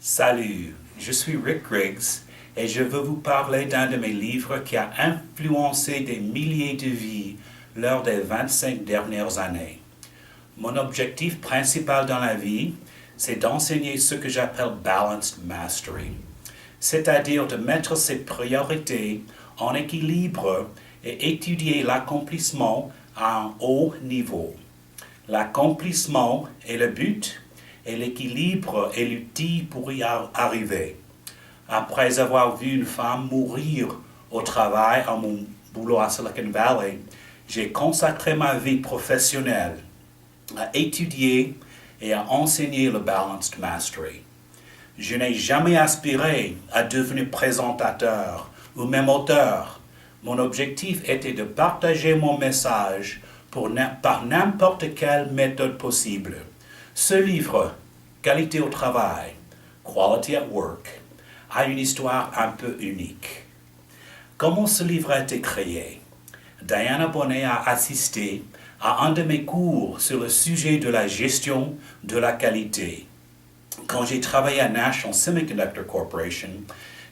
Salut, je suis Rick Griggs et je veux vous parler d'un de mes livres qui a influencé des milliers de vies lors des 25 dernières années. Mon objectif principal dans la vie, c'est d'enseigner ce que j'appelle Balanced Mastery, c'est-à-dire de mettre ses priorités en équilibre et étudier l'accomplissement à un haut niveau. L'accomplissement est le but et l'équilibre est l'outil pour y arriver. Après avoir vu une femme mourir au travail à mon boulot à Silicon Valley, j'ai consacré ma vie professionnelle à étudier et à enseigner le Balanced Mastery. Je n'ai jamais aspiré à devenir présentateur ou même auteur. Mon objectif était de partager mon message par n'importe quelle méthode possible. Ce livre, Qualité au travail, Quality at Work, a une histoire un peu unique. Comment ce livre a été créé? Diana Bonnet a assisté à un de mes cours sur le sujet de la gestion de la qualité. Quand j'ai travaillé à National Semiconductor Corporation,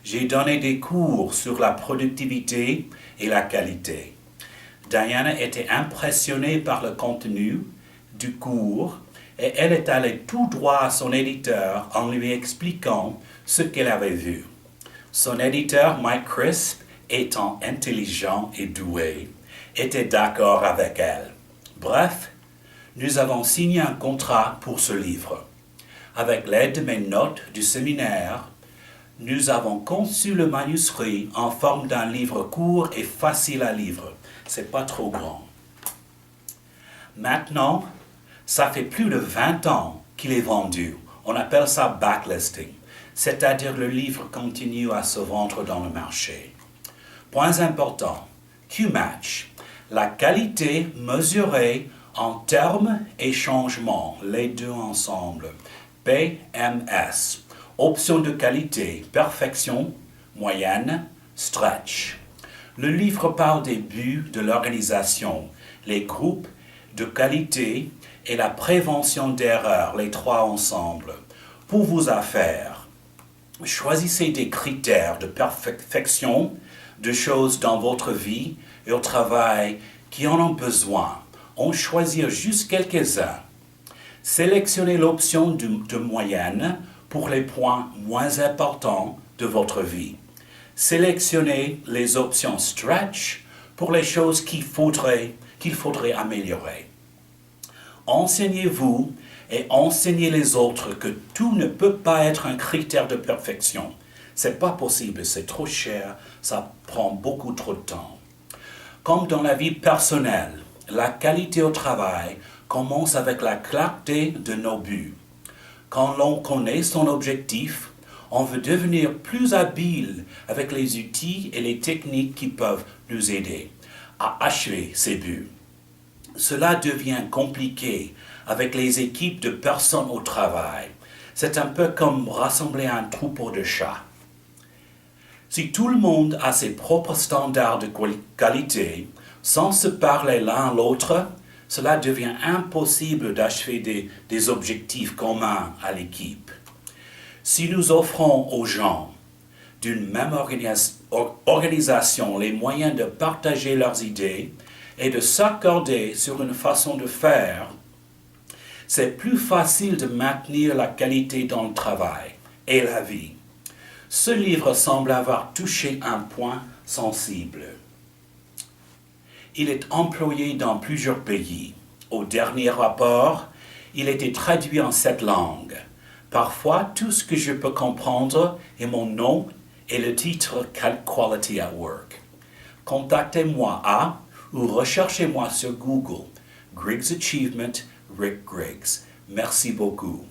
j'ai donné des cours sur la productivité et la qualité. Diana était impressionnée par le contenu du cours et elle est allée tout droit à son éditeur en lui expliquant ce qu'elle avait vu. Son éditeur, Mike Crisp, étant intelligent et doué, était d'accord avec elle. Bref, nous avons signé un contrat pour ce livre. Avec l'aide de mes notes du séminaire, nous avons conçu le manuscrit en forme d'un livre court et facile à lire. C'est pas trop grand. Maintenant, ça fait plus de 20 ans qu'il est vendu. On appelle ça backlisting, c'est-à-dire le livre continue à se vendre dans le marché. Points importants. Q-Match, la qualité mesurée en termes et changements, les deux ensemble. PMS, option de qualité, perfection, moyenne, stretch. Le livre parle des buts de l'organisation, les groupes de qualité et la prévention d'erreurs, les trois ensemble. Pour vos affaires, choisissez des critères de perfection, de choses dans votre vie et au travail qui en ont besoin. En choisir juste quelques-uns. Sélectionnez l'option de moyenne pour les points moins importants de votre vie. Sélectionnez les options stretch pour les choses qu'il faudrait améliorer. Enseignez-vous et enseignez les autres que tout ne peut pas être un critère de perfection. C'est pas possible, c'est trop cher, ça prend beaucoup trop de temps. Comme dans la vie personnelle, la qualité au travail commence avec la clarté de nos buts. Quand l'on connaît son objectif, on veut devenir plus habile avec les outils et les techniques qui peuvent nous aider à achever ces buts. Cela devient compliqué avec les équipes de personnes au travail. C'est un peu comme rassembler un troupeau de chats. Si tout le monde a ses propres standards de qualité, sans se parler l'un à l'autre, cela devient impossible d'achever des objectifs communs à l'équipe. Si nous offrons aux gens d'une même organisation les moyens de partager leurs idées et de s'accorder sur une façon de faire, c'est plus facile de maintenir la qualité dans le travail et la vie. Ce livre semble avoir touché un point sensible. Il est employé dans plusieurs pays. Au dernier rapport, il était traduit en 7 langues. Parfois, tout ce que je peux comprendre est mon nom et le titre Quality at Work. Contactez-moi à ou recherchez-moi sur Google. Griggs Achievement, Rick Griggs. Merci beaucoup.